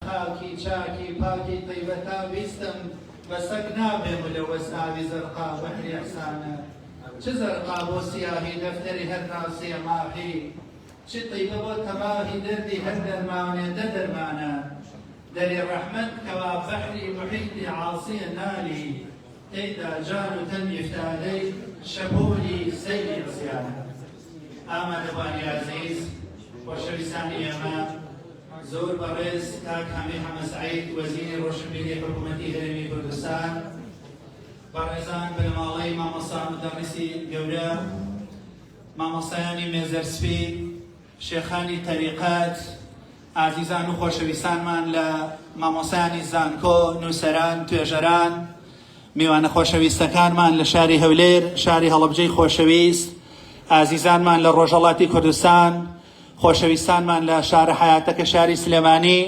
خاکی چاکی پاکی طیبەتا ویستم بەسەگ نابێم و لە وەساوی زەرقا بەحری ئەحسانە چ زەرقا بۆ سیاهی دەفتەری هەر ناسیە ماهی چ طیبە بۆ تەباهی دەردی هەر دەرمانێ دەرمانە دەری ڕەحمەت کەوا بەحری محیطی عاسیە نالی تێیدا جان و تەن ئیفتادەی شەپۆلی سەیری عسیانە. ئامادەبانی عەزیز خۆشەویستانی ئێمە زۆر بەڕێز کاک حەمید حەمەدسەعید وەزیری ڕۆشنبیری حکوومەتی هەرێمی کوردستان، بەڕێزان بنەماڵەی مامۆستا مدەڕیسی گەورە، مامۆستایانی مێزەرسپی، شێخانی تەریقەت، ئازیزان و خۆشەویستانمان لە مامۆستایانی زانکۆ، نووسەران، توێژەران، میوانە خۆشەویستەکانمان لە شاری هەولێر، شاری هەڵەبجەی خۆشەویست، ئازیزانمان لە ڕۆژهەڵاتی کوردستان، خۆشەویستانمان لە شارە حەیاتەکە شاری سلێمانی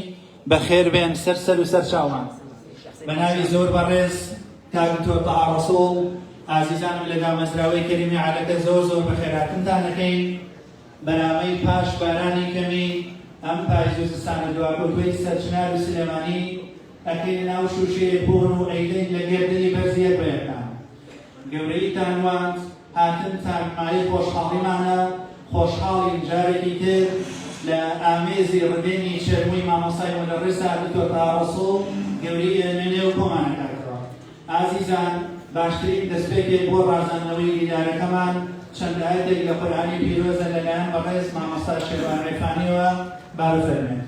بەخێر بێن سەر و سەر چاومان. بە ناوی زۆر بەڕێز کاک دکتۆر تەها ڕەسوڵ، ئازیزانم لە دامەزراوەی کەریمی عالەکە زۆر بەخێراتنتان دەکەین. بەنامەی پاش بارانی کەمی ئەم پاییز و زستانە دواکۆتوەی سەرچنار و سلێمانی ئەکەی ناو شوشەیەک بوون و ئەیدەین لە گێردەی بەرزیەک بەیەکان. گەورەیتان واند هاتنتان مایەی خۆشحاڵیمانە، خۆشحاڵین جارێکی تر لە ئامێزی ڕدێنی شەرمووی مامۆستای مدەڕیسا دکتۆر تەها ڕەسوڵ گەورەی نوێنێ و کۆمانەکاتەوە. ئازیزان باشترین دەستپێکێک بۆ ڕازاندنەوەی دیدارەکەمان چەند ئایەتێک لە قورئانی پیرۆزە لەلایەن بەڕێز مامۆستا شێروان ڕێفانیەوە بابفەرمێن.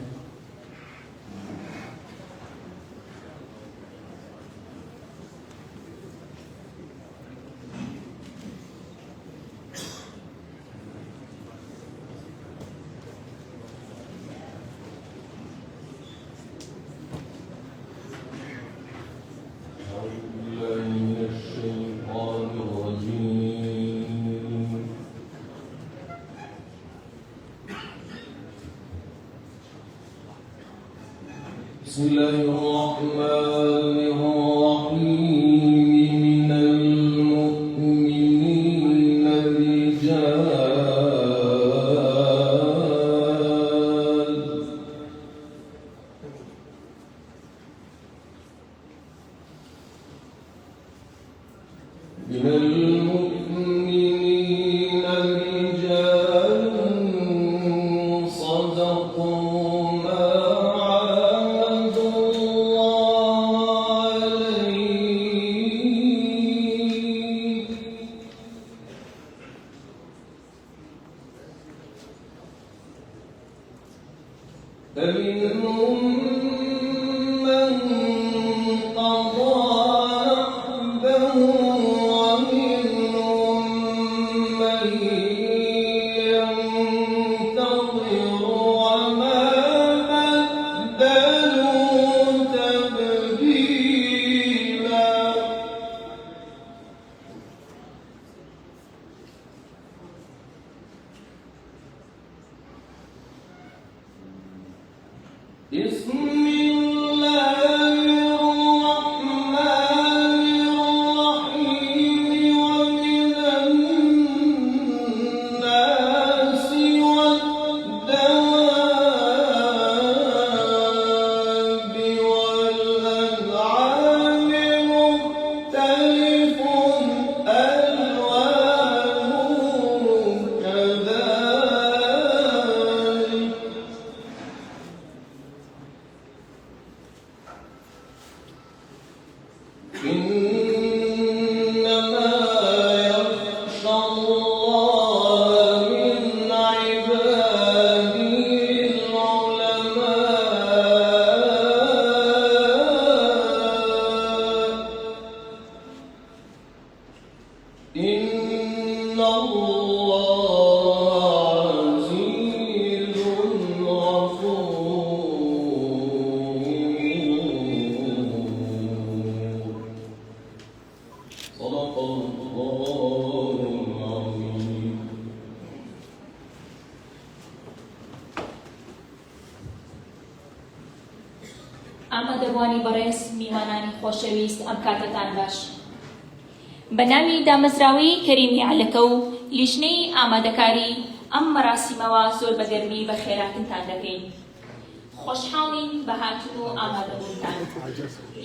بسم الله الرحمن الرحيم من المؤمنين رجال من المؤمنين رجال صدقوا ما عاهدوا الله عليه فمنهم من قضى نحبه ومنهم من ينتظر وما بدلوا تبديلا. بسم الله الرحمن الرحيم ومن الناس والدواب والأنعام مختلف ألوانه كذلك إنما يخشى الله من عباده العلماء إن الله عزيز غفور. صدق الله العظيم. ئامادەبوانی بەڕێز میوانانی خۆشەویست ئەم کاتتان باش. بە ناوی دامەزراوەی کەریمی عالەکە و لیژنەی ئامادەکاری ئەم مەراسیمەوە زۆر بەگەرمی بە خێراتنتان دەکەین. خۆشحاڵین بە هاتوون و ئامادەبوونتان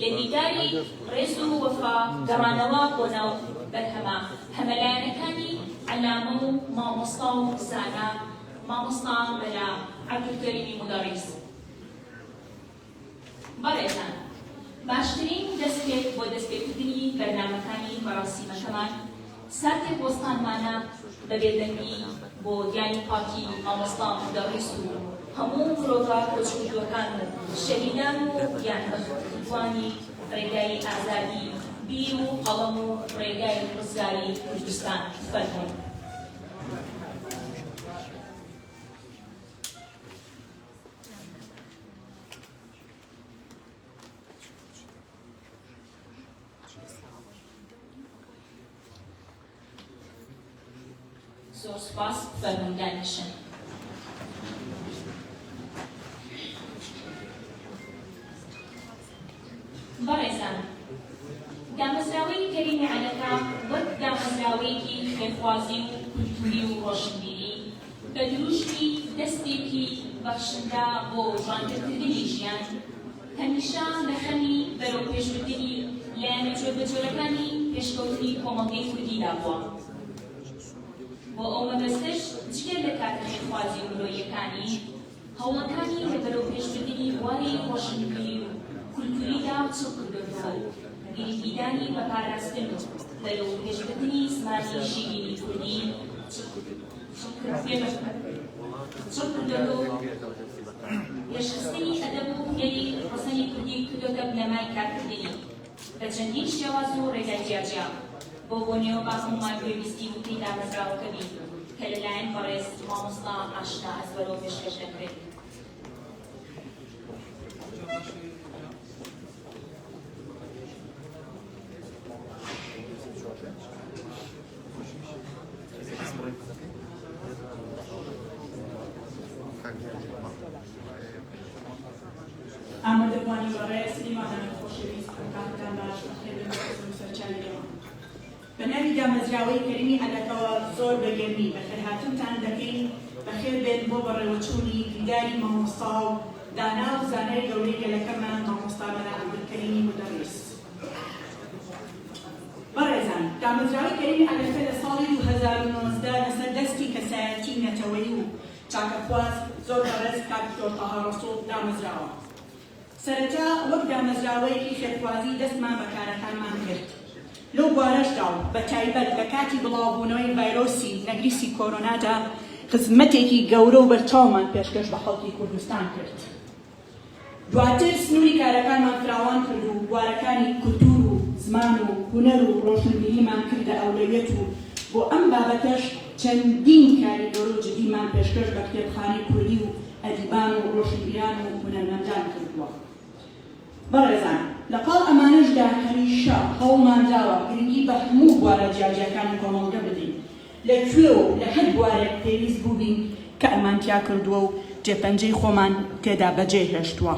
لە دیداری ڕێز و وەفا گەڕانەوە بۆ ناو بەرهەمە هەمەلایەنەکانی عەلامە و مامۆستا و زانا مامۆستا مەلا عەبدولکەریمی مدەڕیس. بەڕێزان، باشترین دەستپێک بۆ دەستپێکردنی بەرنامەکانی مەراسیمەکەمان ساتێک وەستانمانە بە بێدەنگی بۆ دیانی پاکی مامۆستا مدەڕیس و هەموو مرۆڤە کۆچکردووەکان و شەهیدان و یان بەخۆدوانی ڕێگای ئازادی بیر و قەڵەم و ڕێگای ڕزگاری کوردستان. فەرمووی. زۆر سوپاس. فەرمووی دانیشن. بەڕێزان، دامەزراوەی کەریمی عەلەکە وەک دامەزراوەیەکی خێرخوازی و کولتوری و ڕۆشنبیری بە دروشتی دەستێکی بەخشندا بۆ ڕوانگرکردنی ژیان هەمیشە لە خەمی بەرەوپێشبردنی لایەنە جۆربەجۆرەکانی پێشکەوتنی کۆمەڵگەی کوردیدا بووە. بۆ ئەو مەبەستەش جگەر لە کاتە خێرخوازی و مرۆییەکانی هەوڵەکانی لە بەرەوپێشبردنی بواری ڕۆشنبیری و کولتوریدا چڕ کردووە و گریگیدانی بەپاراستن و بەرەوپێشبردنی زمانی شیرینی کوردی چڕ کردووە و پێشخستنی ئەدەب و هونەری ڕەسەنی کوردی کردووەتە بنەمای کارکردنی بە چەندین شێواز و ڕێگای جیاجیا بۆ بۆنێەوە با هەمومان پێویستی وتەی دامەزراوەکە بین کە لەلایەن بەڕێز مامۆستا ئاشنا ئەزبەرەوە پێشکەش دەکرێت. ئامادەبوانی بەڕێز میوانان خۆشەویست کاتتان باش بەخێر بێت سەرچاوێتەوە. بە ناوی دامەزراوەی کەریمی عەلەکەوە زۆر بەگەرمی بەخێرهاتنتان دەکەین بەخێر بێن بۆ بەڕێوەچوونی دیداری مامۆستا و دانا و زانای گەورەی گەلەکەمان مامۆستا مەلا عەبدولکەریمی مدەڕیس. بەڕێزان، دامەزراوەی کەریمی عەلەکە لە ساڵی 2019 لەسەر دەستی کەسایەتی نەتەوەیی و چاکەخواز زۆر بەڕێز کاک دکتۆر تاها ڕەسوڵ دامەزراوە. سەرەتا وەک دامەزراوەیەکی خێرخوازی دەستمان بە کارەکانمان کرد. لەو بوارەشدا و بە تایبەت لە کاتی بڵاوبوونەوەی ڤایرۆسی نەگریسی کۆرۆنادا خزمەتێکی گەورە و بەرچاومان پێشکەش بە خەڵکی کوردستان کرد. دواتر سنووری کارەکانمان فراوان کرد و بوارەکانی کولتور و زمان و هونەر و ڕۆشنبیریمان کردە ئەولەویەت و بۆ ئەم بابەتەش چەندین کاری گەورە و جدیمان پێشکەش بە کتێبخانەی کوردی و ئەدیبان و ڕۆشنبیران و هونەرمەندان کردووە. بەڕێزان، لەقاڵ ئەمانەشدا هەمیشە هەوڵمان داوە گرنگی بە هەموو بوارە جیاجیەکان کۆمەڵگە بدەین لەکوێ و لە هەر بوارێک پێویست بووبین کە ئەمانتیا کردووە و جێپەنجەی خۆمان تێدا بەجێهێشتووە.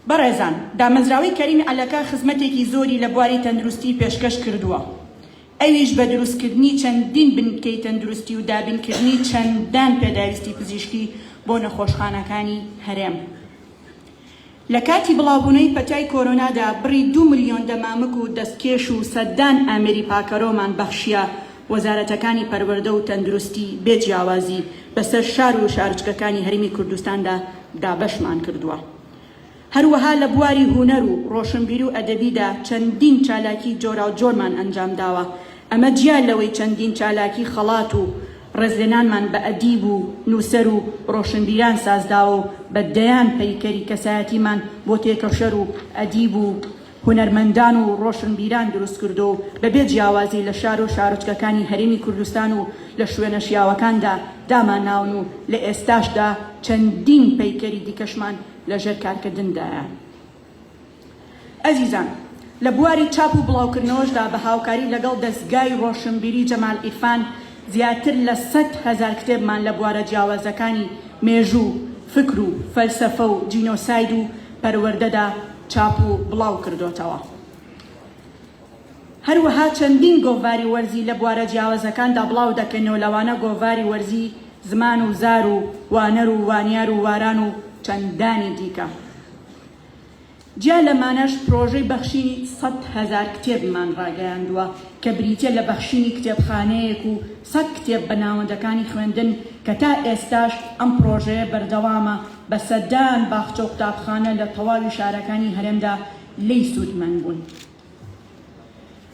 بەڕێزان، دامەزراوەی کەریمی عەلەکە خزمەتێکی زۆری لە بواری تەندروستی پێشکەش کردووە. ئەویش بە دروستکردنی چەندین بنکەی تەندروستی و دابینکردنی چەندان پێداویستی پزیشکی بۆ نەخۆشخانەکانی هەرێم. لە کاتی بڵاوبوونەوەی پەتای کۆرۆنادا بڕی 2 ملیۆن دەمامک و دەستکێش و سەدان ئامێری پاکەرۆمان بەخشیە وەزارەتەکانی پەروەردە و تەندروستی بێجیاوازی بەسەر شار و شارچکەکانی هەرێمی کوردستاندا دابەشمان کردووە. هەروەها لە بواری هونەر و ڕۆشنبیری و ئەدەبیدا چەندین چالاکی جۆرا و جۆرمان ئەنجام داوە. ئەمە جیا لەوەی چەندین چالاکی خەڵات و ڕێزلێنانمان بە ئەدیب و نووسەر و ڕۆشنبیران سازداوە و بەدەیان پەیکەری کەسایەتیمان بۆ تێکەشەر و ئەدیب و هونەرمەندان و ڕۆشنبیران دروست کردو و بەبێ جیاوازی لە شار و شارۆچکەکانی هەرێمی کوردستان و لە شوێنە شیاوەکاندا داماناون و لە ئێستاشدا چەندین پەیکەری دیکەشمان لەژێر کارکردندایە. ئەزیزان، لە بواری چاپ و بڵاوکردنەوەشدا بە هاوکاری لەگەڵ دەستگای ڕۆشنبیری جەمال ئیرفان زیاتر لە 100,000 کتێبمان لە بوارە جیاوازەکانی مێژوو، فکر و فەلسەفە و جینۆساید و پەروەردەدا چاپ و بڵاو کردوتەوە. هەروەها چەندین گۆڤاری وەرزی لە بوارە جیاوازەکاندا بڵاو دەکەنەوە، لەوانە گۆڤاری وەرزی زمان و زار و وانەر و وانیار و واران و چەندانی دیکە. جا لەمانەش پرۆژەی بەخشینی 100,000 کتێبمان ڕاگەیاندووە کە بریتە لە بەخشینی کتێبخانەیەک و 100 کتێب بە ناوەندەکانی خوێندن کە تا ئێستاش ئەم پرۆژەیە بەردەوامە بە سەدان باخچە و قوتابخانە لە تەواوی شارەکانی هەرێمدا لی سوودمەند بوون.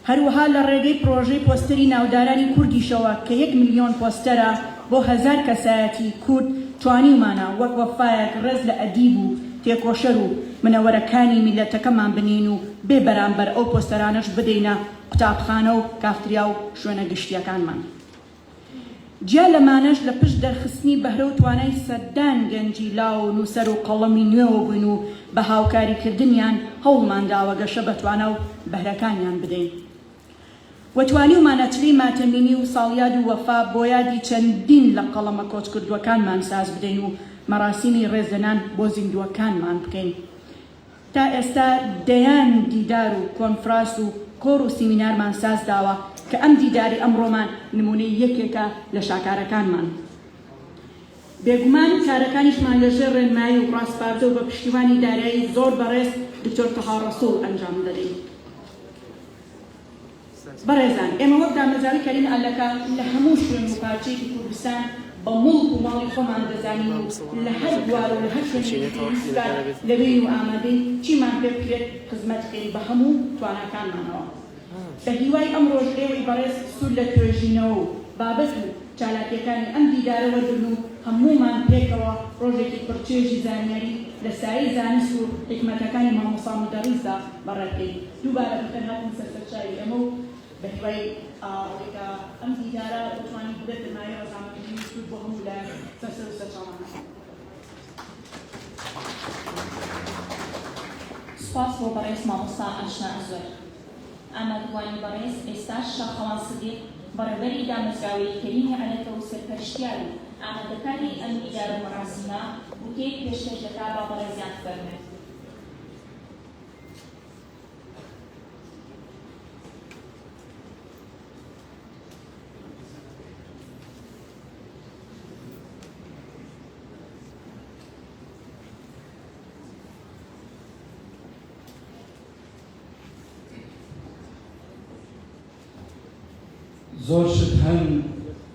هەروەها لە ڕێگەی پرۆژەی پۆستەری ناودارانی کوردیشەوە کە 1 ملیۆن پۆستەرە بۆ 1000 کەسایەتی کورد توانیمانە وەک وەفایەک ڕێز لە ئەدیب و تێکۆشەر و منەوەرەکانی میلەتەکەمان بنین و بێ بەرامبەر ئەو پۆستەرانەش بدەینە قوتابخانە و کافتریا و شوێنە گشتیەکانمان. جیا لەمانەش لە پشت دەرخستنی بەهرە و توانای سەردان گەنجی لاو و نووسەر و قەڵەمی نوێوە بووین و بە هاوکاریکردنیان هەوڵمان داوە گەشە بەتوانە و بەهرەکانیان بدەین. وەتوانیمانە تری ماتەمینی و ساڵیاد و وەفا بۆ یادی چەندین لە قەڵەمە کۆچکردووەکانمان ساز بدەین و مەراسیمی ڕێزدەنان بۆ زیندووەکانمان بکەین. تا ئێستا دەیان دیدار و کۆنفراس و کۆڕ و سیمینارمان ساز داوە کە ئەم دیداری ئەمڕۆمان نمونەی یەکێکە لە شاکارەکانمان. بێگومان کارەکانیشمان لەژێر ڕێنمایی و ڕاستپاردە و بە پشتیوانی دارایی زۆر بەڕێز دکتۆر تەها ڕەسوڵ ئەنجام دەدەین. بەڕێزان، ئێمە وەک دامەزراوی کەریم ئەلەکە لە هەموو شوێن و پارچەیەکی کوردستان بە مڵک و ماڵی خۆمان دەزانین و لە هەر بوار و لە هەر شوێنێکی لەوێ و ئامادەی چیمان پێ بکرێت خزمەت بکەین بە هەموو تواناکانمانەوە. بە هیوای ئەم ڕۆژئێوەی بەڕێز سوود لە توێژینەوە و بابەت و چالاکیەکانی ئەم دیدارە وەرگرن و هەموومان پێکەوە ڕۆژێکی پڕچێژی زانیاری لە سایەی زانست و حکمەتەکانی مامۆستا مدەڕیسدا بەڕێکەین. دووبارە بکەن هاتن سەرچاوی ئەمە و بە هیوای ئەوەیکە ئەم دیدارە بتوانین بدەت مایە ڕەزامەندی سوود بۆ هەموو لە سەرسەر و سەرچاوانە. سپاس بۆ بەڕێز مامۆستا ئاشنا ئەزۆر. ئامادەبوانی بەڕێز ئێستاش شاخەوان سدیق بەڕێوەبەری دامەزراوەی کەریمی عەلەکە و سەرپەرشتیار و ئامادەکاری ئەم دیدارە و مەراسیمە بوکەیەک پێشکەش دەکا با بەڕێزیان بفەرمێت. زۆر شت هەن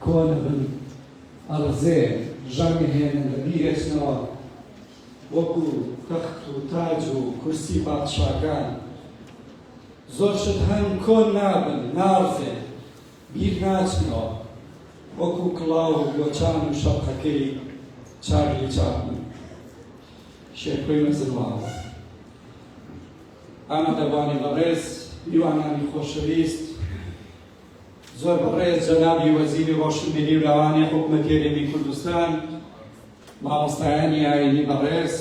کۆنە بن ئەڕزێ ژەمی هێنن لە بیرێچنەوە وەکو تەخت و تاج و کورسی پادشاکان. زۆر شت هەن کۆن نابن ناڕزێ بیر ناچنەوە وەکو کڵاو و گۆچان و شەقەکەی چارلی چاپلن. شێرکۆی مەزنواوە. ئامادەبوانی بەڕێز، میوانانی خۆشەویست، زۆر بەڕێز جەنابی وەزیری ڕۆشنبیری و لاوانی حکومەتی هەرێمی کوردستان، مامۆستایانی ئاینی بەڕێز،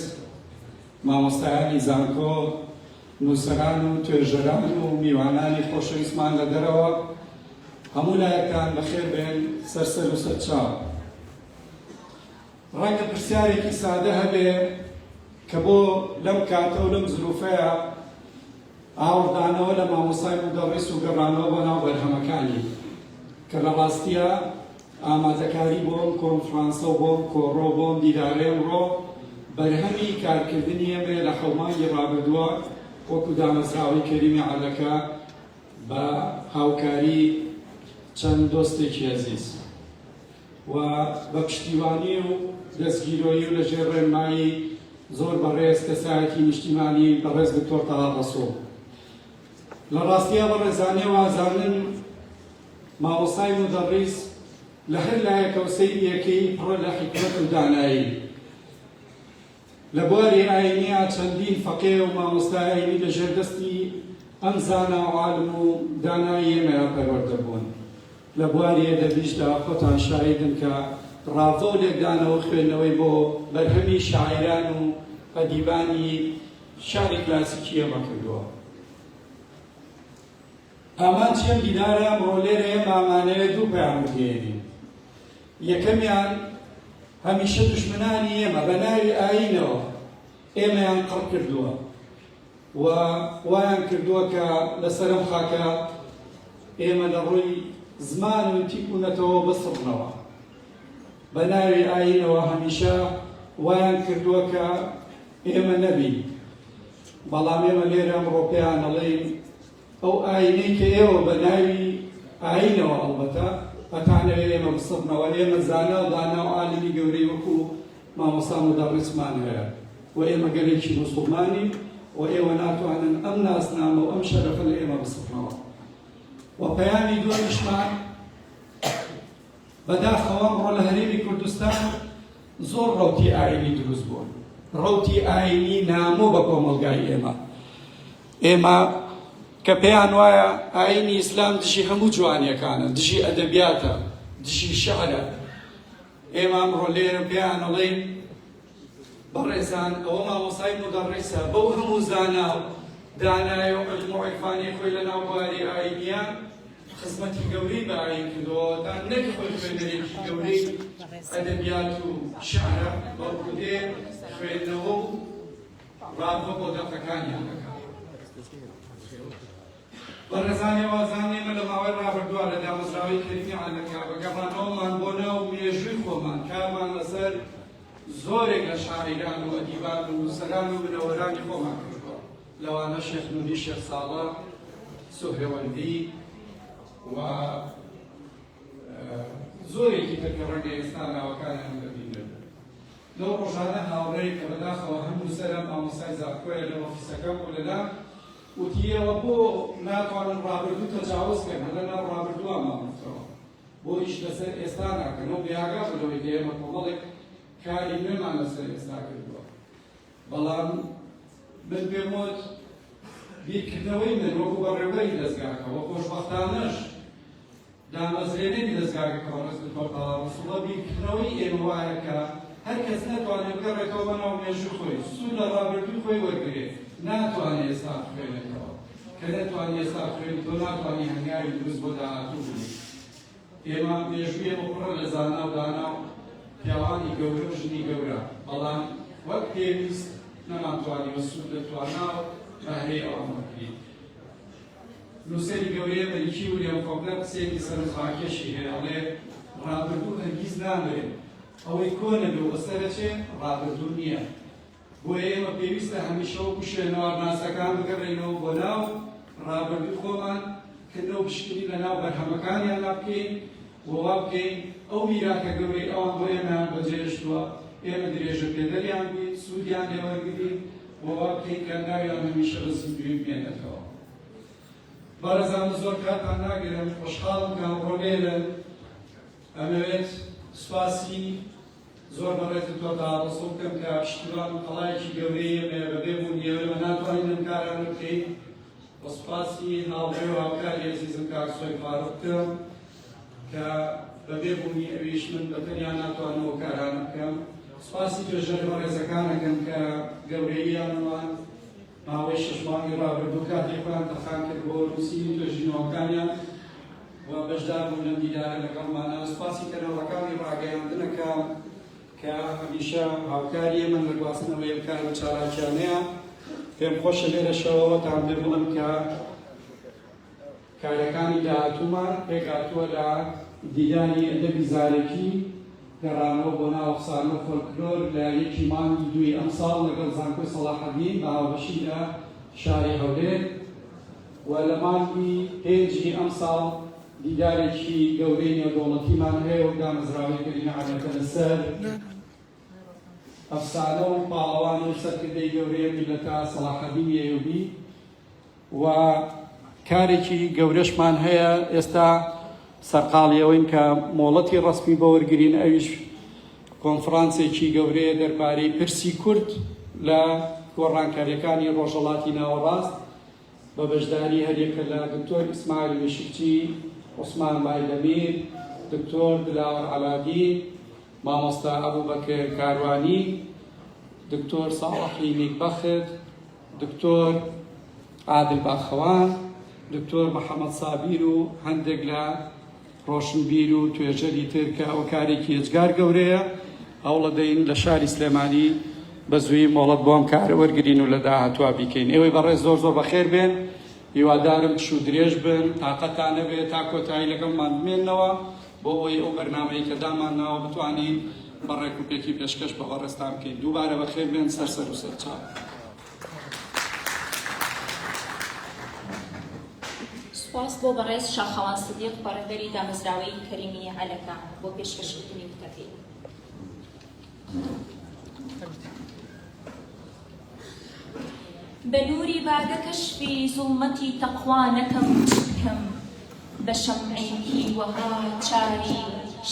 مامۆستایانی زانکۆ، نووسەران و توێژەران و میوانانی خۆشەویستمان لە دەرەوە، هەموو لایەکان بەخێر بێن سەرسەر و سەرچاو. ڕەنگە پرسیارێکی سادە هەبێ کە بۆ لەم کاتە و لەم زروفەیە ئاوردانەوە لە مامۆستای مدەڕیس و گەڕانەوە بۆ ناو بەرهەمەکانی کە لە ڕاستیە ئامادەکاری بۆم کۆنفرانسە و بۆم کۆڕۆ بۆم دیدارێ ئەمڕۆ بەرهەمی کارکردنی ئێمە لە خەڵمانگی ڕابردووە وەکو دامەزراوەی کەریمی عەلەکە بە هاوکاری چەند دۆستێکی عەزیز و بە پشتیوانی و دەستگیرۆیی و لەژێر ڕێنمایی زۆر بەڕێز کەسایەتی نیشتیمانی بەڕێز دکتۆر تەها ڕەسوڵ. لە ڕاستیە بەڕێزانێ وازانن مامۆستای مدەڕیس لە هەر لایەکە و سەیریەکەی پڕە لە حکمەت و دانایی. لە بواری ئاینیە چەندین فەقێ و مامۆستای ئاینی لەژێر دەستی ئەم زانا و عالم و دانایی ئێمەیە پەروەردە بوون. لە بواری ئەدەبیشدا خۆتان شاهیدن کە ڕاوە و لێکدانەوە خوێندنەوەی بۆ بەرهەمی شاعیران و ئەدیبانی شاری کلاسیکی ئێمە کردووە. ئامان چەند دیدارە ئەمڕۆ لێرە ئێمە ئامانەوێت دوو پەیام بگەێنین. یەکەمیان هەمیشە دوژمنانی ئێمە بە ناوی ئاینەوە ئێمەیان قڕ کردووە و وایان کردووە کە لەسەر ئەم خاکە ئێمە لە ڕووی زمان و تیپوونەتەوە بسڕنەوە. بە ناوی ئاینەوە هەمیشە وایان کردووە کە ئێمە نەبین، بەڵام ئێمە لێرە ئەمڕۆ پێیان دەڵێین ئەو ئاینەی کە ئێوە بە ناوی ئاینەوە ئەڵبەتە ئەتانەوێت ئێمە بسڵنەوە، ئێمە زانە و دانا و عالمی گەورەی وەکو مامۆستا مدەڕیسمان هەیە و ئێمە گەلێکی موسڵمانی و ئێوە ناتوانن ئەم ناسنامە و ئەم شەرەفە لە ئێمە بسڵنەوە. و پەیامی دووەمیشمان بەداخەوە ئەمڕۆ لە هەرێمی کوردستان زۆر ڕەوتی ئاینی دروست بوون، ڕەوتی ئاینی نامۆ بە کۆمەڵگای ئێمە کە پێیان وایە ئاینی ئیسلام دژی هەموو جوانیەکانە، دژی ئەدەبیاتە، دژی شەعرە. ئێمە ئەمڕۆ لێرە پێیان ئەڵێین بەڕێزان ئەوە مامۆستای مدەڕیسە بەو هەموو زانا و دانایە و عیلم و عیرفانی خۆی لە ناو بواری ئاینیان خزمەتی گەورەی بە ئاین کردەوە، تا نەک خۆی خوێندنێکی گەورەی ئەدەبیات و شەعرە بەڵکو دێ خوێندنەوە و ڕابە بۆ دەقەکانیان دەکات. بەڕێزانی وازان ئێمە لە ماوەی ڕابردووە لە دامەزراوەی کەریمی عەلەکە بە گەڕانەوەمان بۆ ناو مێژووی خۆمان کارمان لەسەر زۆرێک لە شاعیران و ئەدیبان و نووسەران و بنەوەرانی خۆمان کردووە، لەوانە شێخ نوری، شێخ ساڵح، سوهرەوەندی و زۆرێکی تر کە ڕەنگە ئێستا ناوەکانیان دەبینن. لەو ڕۆژانە هاوڕێی کە بەداخەوە هەموو سەرم مامۆستای زاکۆیە لە ئۆفیسەکەم و لەلا وتیەوە بۆ ناتوانن ڕابردوو تەجاوز بکەن، لە ناو ڕابردووە مامۆستەوە بۆ ئیش لەسەر ئێستا ناکەنەوە بێئاگا بنەوەی کە ئێمە کۆمەڵێک کاری نوێمان لەسەر ئێستا کردووە. بەڵام من پێم وت بیرکردنەوەی من وەکو بەڕێوەبەری دەستگاکەوە خۆشبەختانەش دامەزرێنەری دەستگاکەوە ڕسوڵە بیرکردنەوەی ئێمە وایە کە هەر کەس ناتوانێت بگەڕێتەوە بەناو مێژووی خۆی، سوود لە ڕابردووی خۆی وەرگرێت، ناتوانێت ئێستا بخوێنێتەوە، کە نەتوانێت ئێستا بخوێنیت تۆ ناتوانانی هەنگاوی دروست بۆ داهاتوو بوویت. ئێمە مێژووی ئێمە پڕە لە زانا و دانا و پیاوانی گەورە و ژنی گەورە، بەڵام وەک پێویست نەماتوانیوە سوود لە توانا و بەهرەی ئەوان وەرگرین. نووسەری گەورەیە مەلیکی ویلیام فۆکلەر قسەیەکی سەرنجڕاکێشی هەیە، ئەڵێ ڕابردوو هەرگیز نامرێت، ئەوەی کۆنە بێ و بەسەرە چێ ڕابردوو نییە. بۆیە ئێمە پێویستە هەمیشە وەکو شوێنەوارناسەکان بگەڕێنەوە بۆ ناو ڕابردووی خۆمان، کردنەوە پشکنی لە ناو بەرهەمەکانیان بکەین و وا بکەین ئەو میراکە گەورەی ئەوان بۆ ئێمەیان بەجێهێشتووە ئێمە درێژە پێدەریان بین، سوودیان لێ وەرگرین و وا بکەین کە ناویان هەمیشە بە زیندوی بمێنێتەوە. بەڕێزان زۆر کاتان ناگیرم، خۆشحاڵم کە ئەمڕۆ لێرە ئەمەوێت سوپاسی زۆر بەڕێزتۆ داڕەسڵ بکەم کە پشتیوان و قەڵایەکی گەورەی ئێمەیە بەبێ بوونیەوە ناتوانین ئەم کارانە بکەین. بە سوپاسی هاوڕێ و هاوکاری عەزیزم کاک سۆی فاروق بکەم کە بەبێ بوونی ئەویش من بەتەنیا ناتوانەوە کارانە بکەم. سوپاسی توێژەر بەڕێزەکانەکەم کە گەورەییانەوان ماوەی 6 مانگی ڕابردوو کاتی خۆیان تەخان کرد بۆ نووسینی توێژینەوەکانیان و بەشدار بوون لەم دیدارە لەگەڵمانە. سوپاسی کەنەوەکانی ڕاگەیاندنەکە کە هەمیشە هاوکاری ئێمە لە گواستنەوەی ئەم کار و چالاکیانەیە. پێم خۆشە لێرەشەوەتان پێ بڵێم کە کارەکانی داهاتوومان پێکهاتووە لە دیداری ئەدەبی زارێکی گەڕانەوە بۆ ناو ئەفسانە و فۆلکلۆر لە یەکی مانگی دووی ئەم ساڵ لەگەڵ زانکۆی سەلاحەدین بە هاوبەشی لە شاری هەولێر و لە مانگی پێنجی ئەم ساڵ دیدارێکی گەورەی نێودەوڵەتیمان هەیە و دامەزراوەی کەریمی عەلەکە لەسەر ئەفسانە و پاڵەوانی و سەرکردەی گەورەی میلەتە سەلاحەدینی ئەیوبی و کارێکی گەورەشمان هەیە ئێستا سەرقاڵیەوەین کە مۆڵەتی ڕەسمی بەوەرگرین، ئەویش کۆنفرانسێکی گەورەیە دەربارەی پرسی کورد لە گۆڕانکاریەکانی ڕۆژهەڵاتی ناوەڕاست بە بەشداری هەریەکە لە دکتۆر ئیسماعیل مشکچی، عوسمان بایلەمیر، دکتۆر دلاوەر عەلادی، مامۆستا ئەبوبەکر کاروانی، دکتۆر ساڵحی نیکبەخت، دکتۆر عادل باخەوان، دکتۆر محەممەد سابیر و هەندێک لە ڕۆشنبیر و توێژەری تر کە ئەو کارێکی هێزگار گەورەیە هەوڵە دەین لە شاری سلێمانی بە زووی مۆڵەت بۆ ئەم کارە وەرگرین و لە داهاتوە بیکەین. ئێوەی بەڕێز زۆر زۆر بەخێر بێن، هیوادارم پش و درێژ بن، تااقەتان نەبێت تا کۆتایی لەگەڵمان بمێننەوە بۆ ئەوەی ئەو بەرنامەی کە دامانناوە بتوانین بەڕێک و پێکی پێشکەش بە بەڕێستان بکەین. دووبارە بەخێر بێن سەر و سەرچاو. سپاس بۆ بەڕێز شاخەوان سدیق بەڕێدەری دامەزراوەی کەریمی عەلەکە بۆ پێشکەشکردنی وتەکەی. بە نووری بادە کەشفی زوڵمەتی تەقوا نەکەم چ بکەم، بە شەمعێکی وەها چاری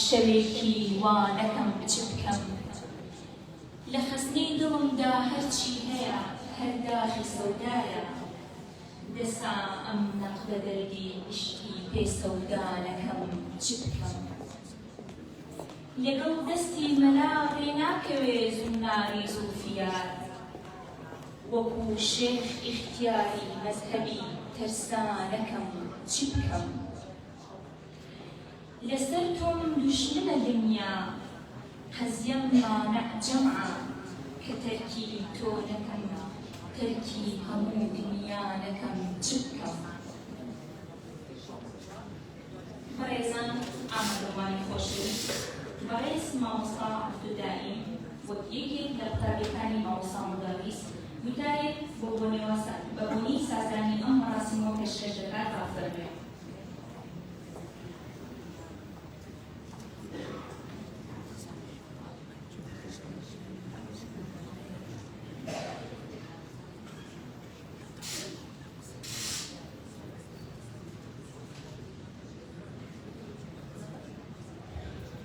شەوێکی وا نەکەم چ بکەم. لە خەزنەی دڵمدا هەرچی هەیە هەر داخی سەودایە، دەسا ئەم نەقدە دەردی عشقی پێ سەودا نەکەم چ بکەم. لەگەڵ دەستی مەلا ڕێناکەوێ زووناری زوڵفیار، وەکو شێخ ئیختیاری مەزهەبی تەرسانەکەم چ بکەم. لەسەر تۆم دوشمنە دنیا حەزیەم مانع جەمعە، کە تەرکی تۆ نەکەم تەرکی هەموو دنیا نەکەم چ بکەم. بەڕێزان ئامادەوانی خۆشەویست، بەڕێز مامۆستا عەبدودائی وەک یەکێک لە قوتابیەکانی مامۆستا مدەڕیس وتایەک بۆ بۆنی سازانی ئەم مەراسیمە و پێشکەشەکان ڕافەرمێ.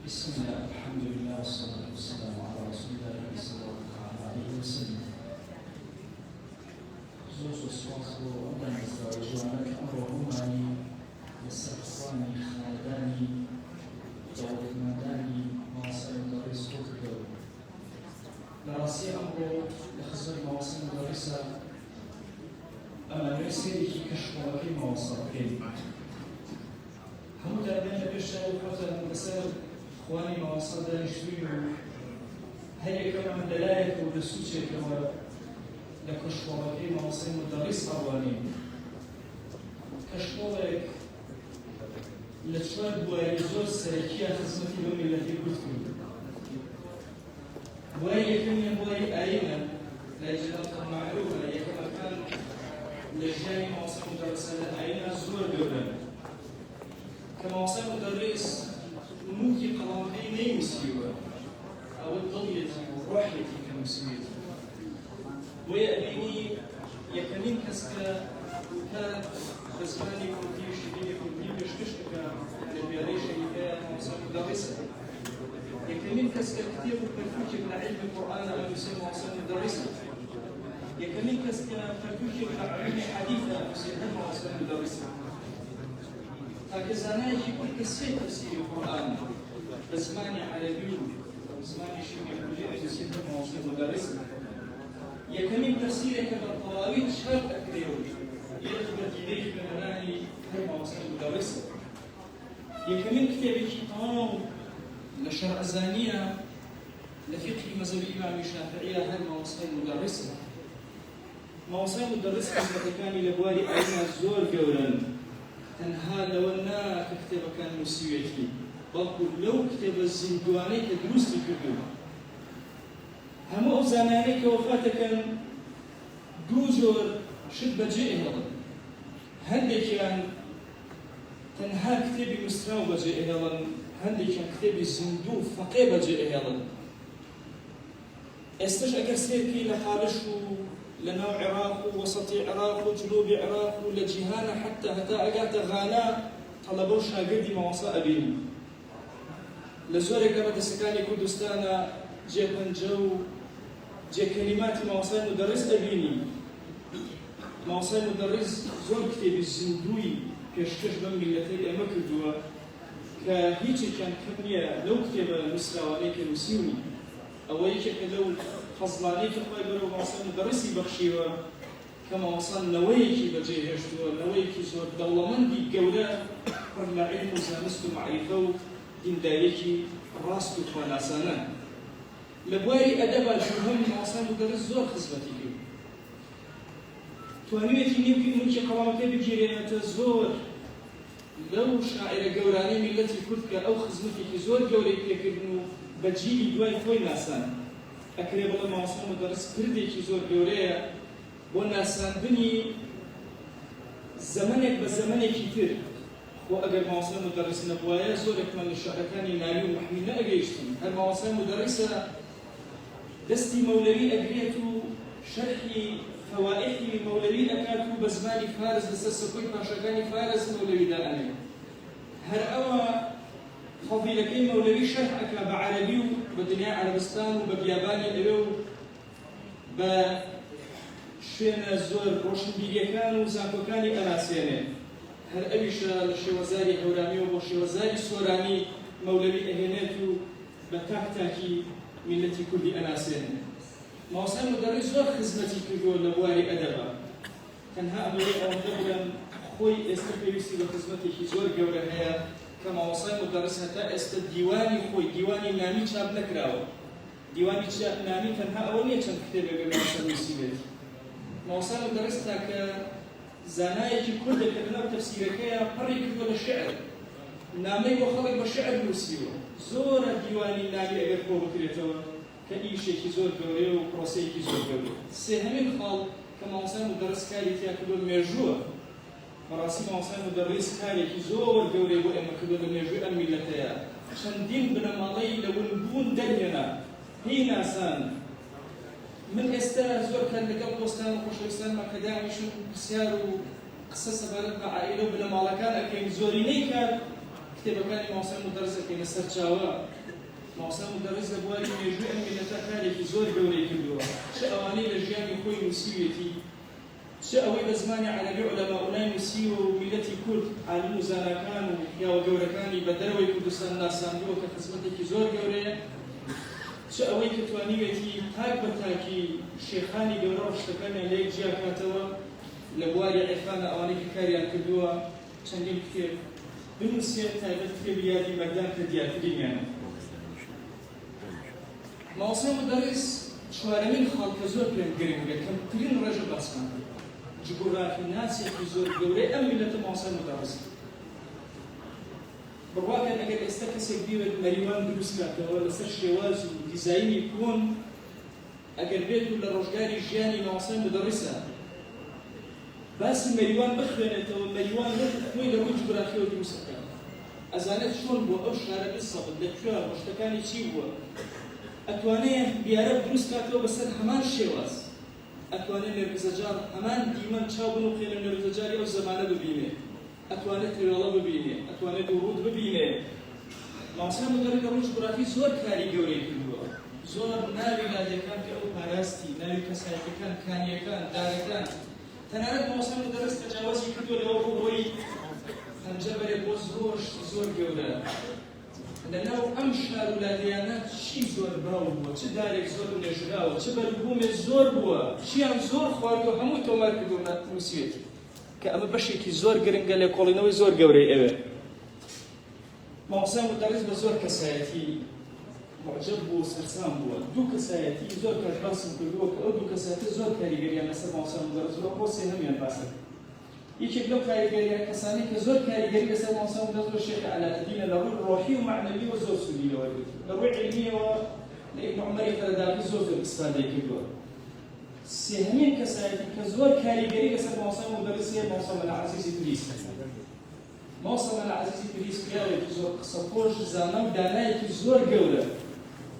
بسم الله الحمد لله والصلاة والسلام على رسول الله صلى الله عليه وسلم. زوج وسواس وأمر مزدوجان أمرهماني للسرخواني خالداني دولة مداني مواصل مدرس كتب دراسي أمره لخزر مواصل مدرسة أما رسالة كشف وكي مواصل كي هم دابين بيشتغل حتى المسار إخواني مواصل دانشتوي هي كمان دلائل ودسوشة كمان لكشفوكي مواصل مدرس أولاني كشفوك لشوار بواي زور سريكية خدمتي لهم التي قلت بواي يكون بواي أيمن لجنة معروفة يكما كان لجاني مواصل مدرسة أين زور دولة كمواصل مدرس ممكن قلامي نيمسيوه أو الضلية وروحيتي كمسيوه ويأبيني يكمين كسكا وكان بزماني كنتي وشديني كنتي بشكشكا لبياري شريكا موصل مدرسة يكمين كسكا كتير وكرفوكي من علم القرآن أو يسمى موصل مدرسة يكمين كسكا فرفوكي من علم حديثة أو يسمى موصل مدرسة هكذا أنا يكون كسيت تفسير القرآن بزماني عربي بزماني شيء يسمى موصل مدرسة يكمل تفسيرك بالطواويل شرط أكريوي يدخل إليه من مناهي هرما وصل مدرسة يكمل كتابك تمام لشرع الزانية لفقه مذهب الإمام الشافعي هرما وصل مدرسة ما وصل مدرسة كان لبواري أين الزور جولا تنها لو أنها كتاب كان مسيويتي بلكو لو كتاب الزندواني كدروس لكردوها همو زمانك وفاتك دوزور شد بجئ هذا هندي كان تنها كتابي مستراو بجئ هذا هندي كان كتابي زندو فقيه بجئ هذا استش اگر سير كي لخالشو لنوع عراق وسطي عراق وجنوب عراق ولجهانا حتى اقات غانا طلبوا شاقردي مواصا ابيني لزوري كما تسكاني كردستانا جيبن جو جي كلمات مواصل مدرس أبيني مواصل مدرس زور كتاب الزندوي كشكش بن ملتي أما كردوا كهيجي كان كبنية لو كتاب مسراواني كمسيوني أو يجي لو فضلاني كخوي برو مواصل مدرسي بخشيوا كما وصل نويكي بجي هشتوا نويكي زور دولمندي قولا قرنا علم زامستو معرفة دين دايكي راستو خواناسانا لبواري أدبا جوهم مواصل مدرس زور خزمتي كيو توانيتي ممكن قوامتي بجيرينة زور لەو شاعرە گەورانەی میلەتی کورد کە ئەو خزمەتێکی زۆر گەورەی پێکردن و بە جیلی دوای خۆی ناسان ئەکرێ بڵێ مامۆستا مدەرس کردێکی زۆر گەورەیە بۆ ناساندنی زەمانێک بە زەمانێکی تر بۆ ئەگەر مامۆستا مدەرس نەبوایە زۆرێکمان لە شعرەکانی ناوی و محمی نەئەگەیشتن هەر مامۆستا مدەرسە دەستی مەولەوی ئەگرێت و شەرحی فەوائحی مەولەوی ئەکات و بە زمانی فارس لەسەر سەکۆی پاشەکانی فارس مەولەوی دائەنێ هەر ئەوە فەضیلەکەی مەولەوی شەرح ئەکا بە عەرەبی و بە دنیای عەرەبستان و بە بیابانی ئەوێ و بە شوێنە زۆر ڕۆشنبیریەکان و زانکۆکانی ئەناسێنێ هەر ئەویشە لە شێوەزاری هەورامی و بۆ شێوەزاری سۆرانی مەولەوی ئەهێنێت و بە تاک-تاکی میلەتی کوردی ئەناسێنێ مامۆستا مدەرس زۆر خزمەتی کردووە لە بواری ئەدەبە تەنها ئەمەوەی ئەوەندە بڵێم خۆی ئێستا پێویستی بە خزمەتێکی زۆر گەورە هەیە کە مامۆستا مدەرس هەتا ئێستا دیوانی خۆی دیوانی نامی چاپ نەکراوە دیوانی نامی تەنها ئەوە نییە چەند کتێبێک مامۆستا نووسی بێت مامۆستا مدەرس تاکە زانایەکی کوردێکە لەناو تەفسیرەکەیە پەڕی کردووە لە شێعر نامەی بۆ خەڵک بە شێعر نووسیوە زۆرە دیوانی نامی ئەگەر کۆ بکرێتەوە کە ئیشێکی زۆر گەورەیە و پرۆسەیەکی زۆر گەورەیە سێهەمین خاڵ کە مامۆستا مدەرس کاری تیا کردووە مێژووە بەڕاستی مامۆستا مدەرس کارێکی زۆر گەورەی بۆ ئێمە کردووە لە مێژووی ئەم میلەتەیە چەندین بنەماڵەی لە ونبوون دەرهێنا هی ناسان من ئێستا زۆر کار لەگەڵ دۆستان و خۆشەویستانمان کە داهاتوون پرسیار و قسە سەبارەت بە عائیلە و بنەماڵەکان ئەکەین زۆرینەی کار کتێبەکانی مامۆستا مدەرس ئەکەینە سەرچاوە مامۆستا مدەرس لە بواری مێژووی ئەم میلەتە کارێکی زۆر گەورەی کردووە چ ئەوانەی لە ژیانی خۆی نووسیوێتی چ ئەوەی بە زمانی عەرەبی عولەماءونای نووسیوە و میلەتی کورد عالم و زاناکان و پیاوە گەورەکانی بە دەرەوەی کوردستان ناساندووە کە خزمەتێکی زۆر گەورەیە چ ئەوەی کە توانیوێتی تاک بە تاکی شێخانی گەورە و شتەکانیان لە یەک جیا کاتەوە لە بواری عێرفانە ئەوانەی کە کاریان کردووە چەندین کتێب بنووسێت تایبەت کتێبی یادی مەردان کە دیارترینیانە مامۆستا مدەرس چوارەمین خاڵ کە زۆر پێم گرنگە کەمترین ڕێژە باسمان کرد جغرافی ناسێکی زۆر گەورەی ئەم میلەتە مامۆستا مدەرس بڕواکەن ئەگەر ئێستا کەسێک بیوێت مەریوان دروست کاتەوە لەسەر شێواز و دیزاینی کۆن ئەگەر بێت و لە ڕۆژگاری ژیانی مامۆستا مدەرسە باسی مەریوان بخوێنێتەوە مەریوان خۆی لە ڕووی جغرافیەوە دروست دەکات ئەزانێت چۆن بووە ئەو شارە بسەبت لەکوێ ڕۆژتەکانی چی بووە ئەتوانێت دیارە دروست کاتەوە بەسەر هەمان شێواز ئەتوانێت نێرگزەجار هەمان دیمەن چاو بنووقێ لە نێرگزەجاری ئەو زەمانە ببینێ ئەتوانێت تێوێڵە ببینێ ئەتوانێت ورود ببینێ مامۆستا مدەرس لە ڕووی جغرافی زۆر کاری گەورەی کردووە زۆر ناوی لادەکان کە ئەو پاراستی ناوی کەسایەتەکان کانیەکان دارەکان تەنانەت مامۆستا مدەرس تەجاوزی کردووە لەوە ڕووی هەنجەبەرێ بۆ زۆر گەورە لەناو ئەم شار و لادەیانە چی زۆر براو بووە چ دارێک زۆر نێژراوە چ بەرگبوومێک زۆر بووە چیان زۆر خواردووە هەمووی تۆمار کردووە نووسیوێتی کە ئەمە بەشێکی زۆر گرنگە لە کۆڵینەوەی زۆر گەورەی ئەوێ مامۆستا مدەرس بە زۆر کەسایەتی معجب بوو سەرسام بووە دوو کەسایەتی زۆر کات باسم کردووە کە ئەو دوو کەسایەتی زۆر کاریگەریان لەسەر مامۆستا مدەرس بووە بۆ سێهەمیان باسە یەکێک لەو کاریگەریە کەسانی کە زۆر کاریگەری لەسەر مامۆستا مدەرس بووە شێخ عەلاءالدینە لە ڕووی ڕۆحی و مەعنەویەوە زۆر سوودیەوە لە ڕووی عیلمیەوە لە ئیبن عومەری فەرەداغی زۆر ئیستیفادەی کردووە سێهەمین کەسایەتی کە زۆر کاریگەری لەسەر مامۆستا مدەرس هەیە مامۆستا مەلعەزیزی پریس مامۆستا مەلعەزیزی پریس پیاوێکی زۆر قسەخۆش زانە و دانایەکی زۆر گەورە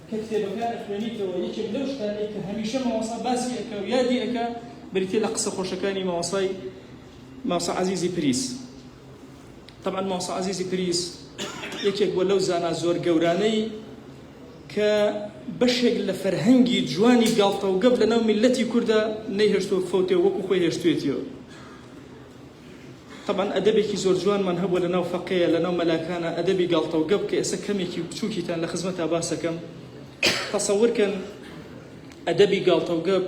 کە کتێبەکان خوێنیتەوە یەکێک لەو شتانەی کە هەمیشە مامۆستا باسی ئەکا و یادی ئەکا بریتێ لە قسە خۆشەکانی مامۆستا عەزیزی پریس طبعا مامۆستا عەزیزی پریس یەکێک بۆ لەو زانا زۆر گەورانەی کە بەشێک لە فەرهەنگی جوانی گاڵتە و گەب لەناو میلەتی کوردە نەیهێشتووە فەوتێ وەکو خۆی هێشتوێتیەوە طبعا ئەدەبێکی زۆر جوانمان هەبووە لەناو فەقەیە لەناو مەلاکانە ئەدەبی گاڵتە و گەب کە ئێستا کەمێکی بچووکیتان لە خزمەتا باسەکەم تەسەوورکەن ئەدەبی گاڵتە و گەب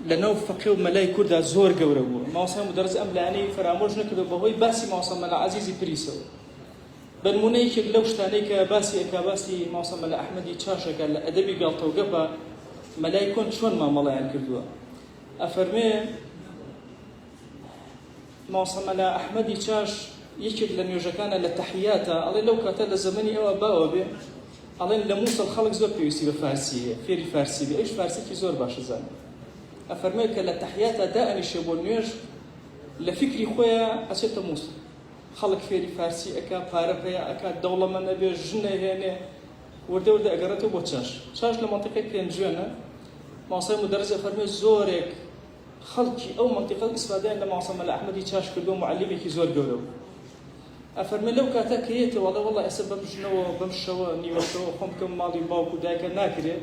لەناو فەقێ و مەلای کووردا زۆر گەورە بووە مامۆستا مدەرس ئەم لایەنەی فرامۆژ نەکردو بەهۆی باسی مامۆستا مەلا عەزیزی پریسەوە بەنمونە یەکێک لەو شتانەی کە باسی ئەکا باسی مامۆستا مەلا ئەحمەدی چاشەکە لە ئەدەبی گاڵتە و گەبە مەلای کۆن چۆن مامەڵەیان کردووە ئەفەرمێ مامۆستا مەلا ئەحمەدی چاش یەکێک لە نوێژەکانە لە تەحیاتە ئەڵێ لەو کاتە لە زەمەنی ئەوە باوە بێ ئەڵێن لە مووسڵ خەڵک زۆر پێویستی بە فارسی هەیە فێری فارسی بێ ئەوش فارسێکی زۆر باشە زانێ ئەفەرمێ کە لە تەحیاتە دائەنیشێ بۆ نوێژ لە فکری خۆیان ئەچێتە مووسڵ خەڵک فێری فارسی ئەکا پارە پێیە ئەکا دەوڵەمەندە بێ ژنە هێنێ وردە وردە ئەگەڕێتەوە بۆ چاش لە منطقەی پێنجوێنە ماسای مدەرزە فەرمێ زۆرێک خەڵکی ئەو منطقە ئیسفادەیان لە ماسە مەلا ئەحمەدی چاش کردو معلمێکی زۆر گەورە بوو ئەفەرمێ لەو کاتە کە هێتەوە ئەڵێ وەڵڵا ئێستا بەم ژنەوە بەم شەوە نیوەشەوە خۆم بکەم ماڵی باوکو دایکە ناکرێت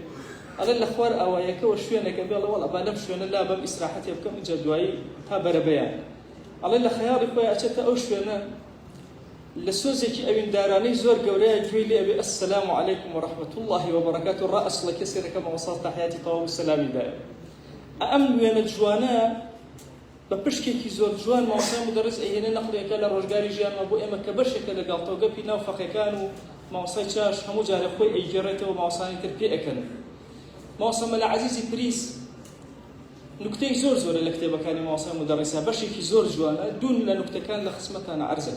ئەڵێ لە خوار ئاوایەکەوە شوێنێکە بێڵە وەڵا با لەم شوێنە لا بەم ئیسراحەتێ بکەم اینجا دوایی تا بەرەبەیان ئەڵێ لە خەیاڵی خۆی ئەچێتە ئەو شوێنە لە سۆزێکی ئەویندارانەی زۆر گەورەیە گوێی لێ ئەبێ ئەسسەلامو عەلەیکم وەڕەحمەت الله وبەرەکاتو ڕائەسڵە کەسێکە مەوەساڵ تەحیاتی تەواو سەلامی دایە ئەم وێنە جوانە بە پشکێکی زۆر جوان ماوەسای مدەرس ئەهێنێ نەقڵیەکە لە ڕۆژگاری ژیانەوە بۆ ئێمە کە بەشێکە لەگەڵ تەوگەپی ناو فەقێکان و ماوەسای چاش هەموو جارە خۆی ئەیگێڕێتەوە ماوەسانی تر پێ ئەکەن ماوەسا مەلا عەزیزی پریس نکتەی زۆر زۆرە لە کتێبەکانی ماوەسای مدەرسە بەشێکی زۆر جوانە دوون لە نکتەکان لە خزمەتانە عەرزە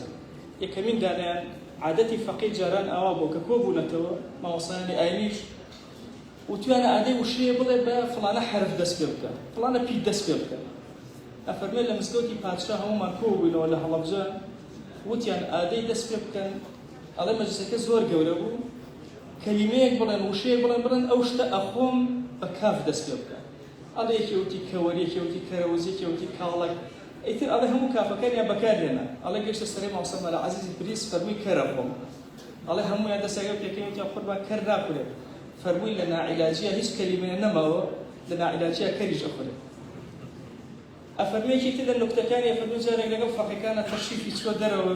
یەکەمین دانیان عادەتی فەقی جاران ئاوا بۆ کە کۆبوونەتەوە ماوەسایانی ئاینیش و توانە ئادەی وشەیە بڵێ بە فڵانە حرف دەست پێ بکە فڵانە پی دەست پێ بکە ئەفەرمێ لە مزگەوتی پادشا هەمومان کۆبووینەوە لە هەڵەبجە وتیان ئادەی دەست پێ بکەن ئەڵێ مەجلسەکە زۆر گەورە بوو کەلیمەیەک بڵێن وشەیەک بڵێن ئەو شتە ئەخۆم بە کاف دەست پێ بکە ئەڵێ یەکێوتی کەوەری یەکێوتی کەرەوز یەکێوتی کاڵک ئیتر ئەڵێ هەموو کافەکانیان بەکارهێنا ئەڵێ گەشتە سەرەی ماوەسا مەلا عەزیزی پریس فەرمووی کەرە خۆم ئەڵێ هەموویان دەسەگە پێکەوتیان قوربان کەر ناکورێت فەرمووی لە ناعیلاجیە هیچ کەلیمەیە نەماوە لە ناعیلاجیە کەریش ئەخورێت ئەفەرموویەکی تر لە نوکتەکانی ئەفەرمووی جارێک لەگەڵ فەقێکانە تەشریفی چوە دەرەوە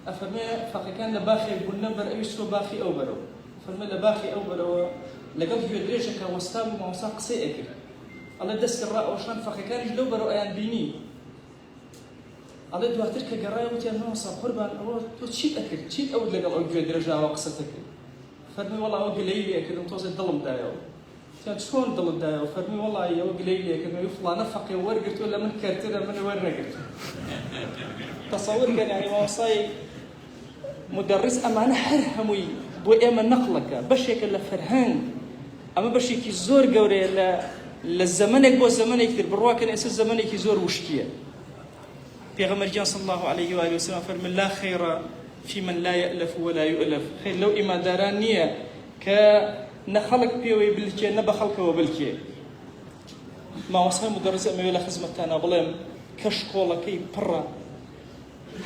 ئەفەرمێ فەقێکان لە باخێک بوون بەر ئەویش چوە باخی ئەو بەرەوە فەرمێ لە باخی ئەو بەرەوە لەگەڵ گوێ درێژێکە وەستا بوو ماوەسا قسەی ئەکرد ئەڵێ دەستی ڕائەوەشان فەقێکانیش لەو بەرەوە ئەیان بینی ئەڵێ دواتر کە گەڕایە وتیان ماوەسا قوربان ئەوە تۆ چیت ئەکرد چیت ئەوت لەگەڵ ئەو گوێ درێژاوە قسەت ئەکرد فەرمی وەڵا ئەوە گلەی لێ کردم تۆزێ دڵم دایەوە تیان چۆن دڵت دایەوە فەرمی وەڵی ئەوە گلەی لێ کردم فڵانە فەقێ وەرگرتووە لە من کەرترە من وەرنەگرت تەسەوور کەن یعنی ماوەسای مدەرس ئەمانە هەر هەمووی بۆ ئێمە نەقڵەکە بەشێکە لە فەرهەنگ ئەمە بەشێکی زۆر گەورەیە لە زەمانێک بۆ زەمانێک تر بڕواکەن ئێستا زەمانێکی زۆر وشکیە پێغەمبەرگیان صلی الله عليه وآله وسلم فەرمێ لا خەیڕ في من لا يألف ولا يؤلف خير لو ئیمانداران نییە کە نە خەڵک پێوەی بلکێ نە بە خەڵکەوە بلکێ ماوەسای مدەرس ئەمەوێ لە خزمەتتانە بڵێم کە شکۆڵەکەی پڕە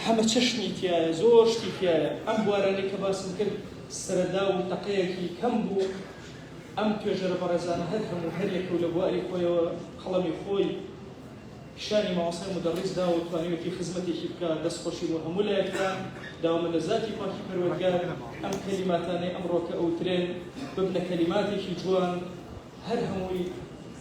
همه چشمی تیایە زۆر شتی تیایە ئەم بوارانەی کە باسم کرد سەرەدا و تەقەیەکی کەم بوو ئەم توێژەرە بەڕێزانە هەر هەموو هەرێکە و لە بواری خۆیەوە خەڵەمی خۆی شانی ماوەسای مدەڕیس دا و توانیوەتی خزمەتێکی بکە دەستخۆشی بۆ هەموو لایەکە داوامە لە زاتی پاکی پەروەردگار ئەم کەلیماتانەی ئەمڕۆکە ئەوترێن ببنە کەلیماتێکی جوان هەر هەمووی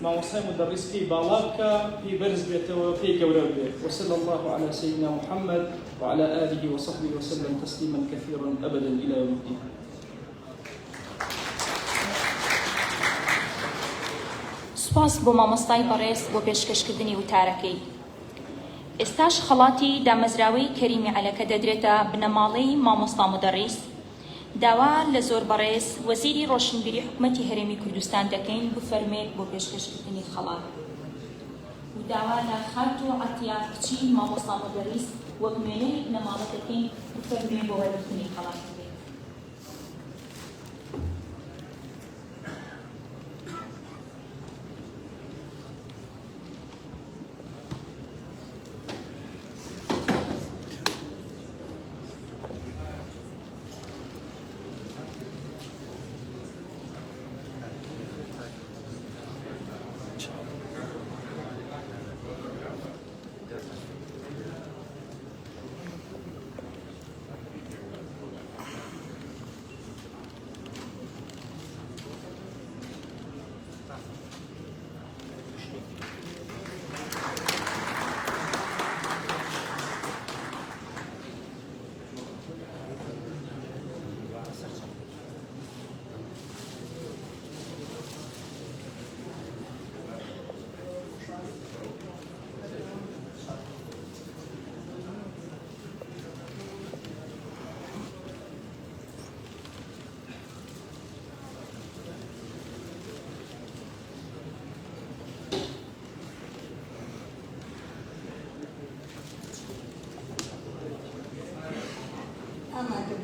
ماوەسای مدەڕیس پێی باڵا بکە پێی بەرز بێتەوە پێی گەورە بێت وصلى الله على سيدنا محمد وعلى آله وصحبه وسلم تسليما كثيرا أبدا إلى يوم الدين. سپاس بۆ مامۆستای بەڕێز بۆ پێشکەشکردنی وتارەکەی. ئێستاش خەڵاتی دامەزراوەی کەریمی عەلەکە دەدرێتە بنەماڵەی مامۆستا مدەڕیس. داوا لە زۆر بەڕێز وەزیری ڕۆشنبیری حکوومەتی هەرێمی کوردستان دەکەین بفەرمێت بۆ پێشکەشکردنی خەڵات. و داوا لە خەرت و عەتیا کچی مامۆستا مدەڕیس وەک نوێنەری بنەماڵە دەکەین بفەرمێت بۆ وەرگرتنی خەڵات.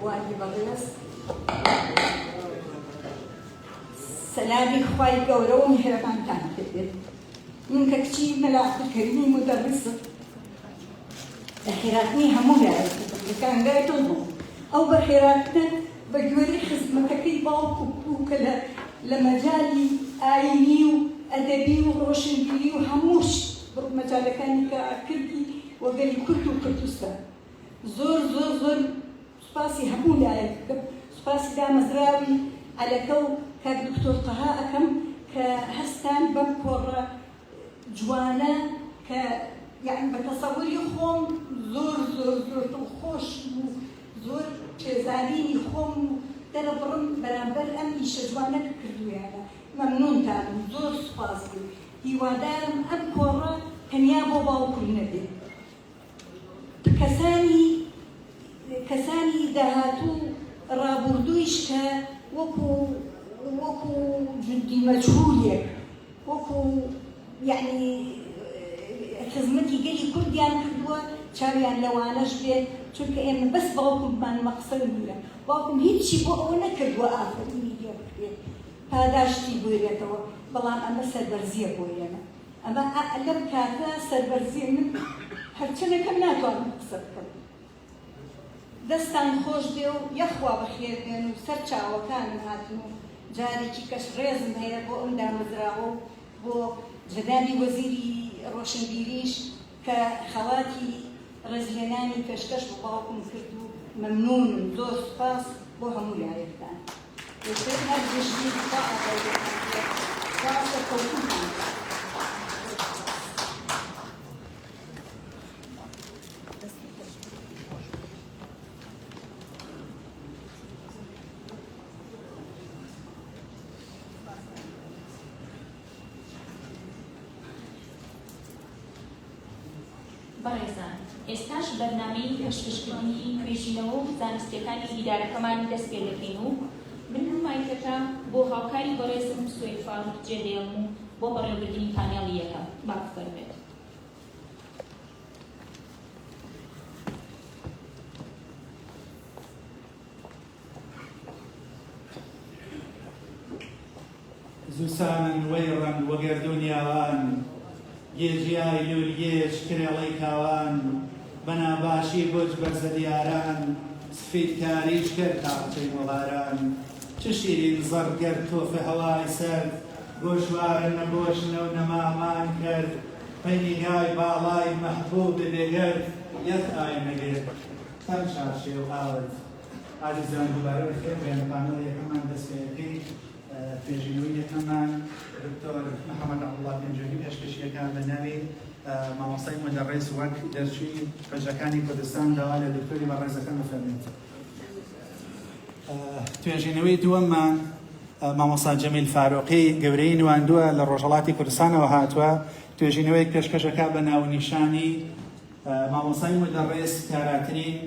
بواری بەڕێز سەلامی خوای گەورە و میهرەبانتان بێت. من کە کچی مەلاقەکەرینی مدەڕیسم لە خێراتنی هەموو لایەکەکانگای تۆ بوو ئەو بە خێراتنە بە گوێرەی خزمەتەکەی باوکو بوو کە لە مەجای ئاینی و ئەدەبی و ڕۆشنبیری و هەمووش مەجالەکانی کە کردی وەگەری کورد و کوردستان زۆر زۆر زۆر سوپاسی هەموو لایەکەکەم سوپاسی دامەزراوی عەلەکە و کاک دکتۆر تەها ئەەکەم کە هەستان بەم کۆڕە جوانە کە یعنی بە تەسەووری خۆم زۆر زۆر زۆر دڵخۆش و زۆر پێزانینی خۆم و دەرەبڕم بەرامبەر ئەم ئیشە جوانە کە کردوویانە. مەمنونتانم زۆر سوپاس بوو. هیوادارم ئەم کۆڕە تەنیا بۆ باوکم نەبێت. کەسانی داهاتوو ڕابردوویش کە وەکو جدی مەجهولێک وەکو یعنی خزمەتی گەلی کوردیان کردووە چاویان لەوانەش بێت چونکە ئێمە بەس باوکممان مەقسەد نییە. باوکم هیچی بۆ ئەوە نەکردووە ئافرەتنی لێ بکرێت پاداشتی بێتەوە بەڵام ئەمە سەربەرزیە بۆ ئێمە. ئەمە لەم کاتە سەربەرزیە من هەرچەندێکم ناتوانم قسە بکەم. دەستان خۆش بێ و یەخوا بەخێر بێن و سەر چاوەکانم هاتن و جارێکی کەش ڕێزم هەیە بۆ ئەم دامەزراوە و بۆ جەنابی وەزیری ڕۆشنبیریش کە خەواتی ڕێزلێنانی پێشکەش بۆ باوکم کرد و مەمنونم زۆر سوپاس بۆ هەموو لایەکتان. دەستێت هەر گەشتی باسە کەوتوتان. بەڕێزان، ئێستاش بەرنامەی پێشکەشکردنی توێژینەوە و زانستیەکانی ئیدارەکەمان دەست پێ دەکەین و من مایکەکە بۆ هاوکاری بەڕێزم سوێد فاروق جێدێڵم و بۆ بەڕێوەبردننی پانێڵی یەکەم با بفەرمێت. زوسانن وەیڕەن وەگەردونیاوان گێژیای لولگێش کرێڵەی کاوان بەناباشی گۆچ بەرزە دیاران سفیدکاریش کرد تاقچەی وەڵاران چ شیرین زەڕگەر تۆفە هەوای سەر گۆشوارن نەگۆشنە و نەمامان کرد پەینیگای باڵای مەحبوب بێگەرد یەک ئای نەگرت چەند شاشێ و ئاوت ئازیزان دووبارە بەخێر بێنەپانەوە یەکەمان دەست پێەکەی توێژینەوەی یەکەمان دکتۆر محەممەد عەبدوڵڵا پێنجۆگی پێشکەشیەکان بە ناوی مامۆستای مدەڕێز وەک دەرچووی پەژەکانی کوردستان داوا لە دکتۆری بەڕێزەکان بفەرمێت. توێژینەوەی دووەممان مامۆستا جەمیل فاروقی گەورەی نواندووە لە ڕۆژهەڵاتی کوردستانەوە هاتووە. توێژینەوەی پێشکەشەکە بە ناونیشانی مامۆستای مدەڕێز کاراترین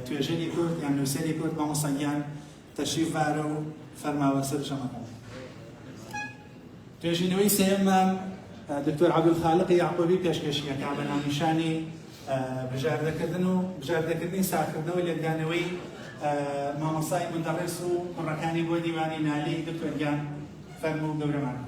توێژەری کورد یان نووسەری کورد مامۆستا گیان تەشریف وارە و فەرماوە سەر شەمەکان. توێژینەوەی سێممان دکتۆر عەبدولخالق یعقوبی پێشکەشیەکە بە ناونیشانی بژاردەکردن و بژاردەکردنی ساکردنەوە لێدانەوەی مامۆستای مدەڕێز و کوڕەکانی بۆ دیوانی نالی دکتۆر گیان فەرموو گەورەمان.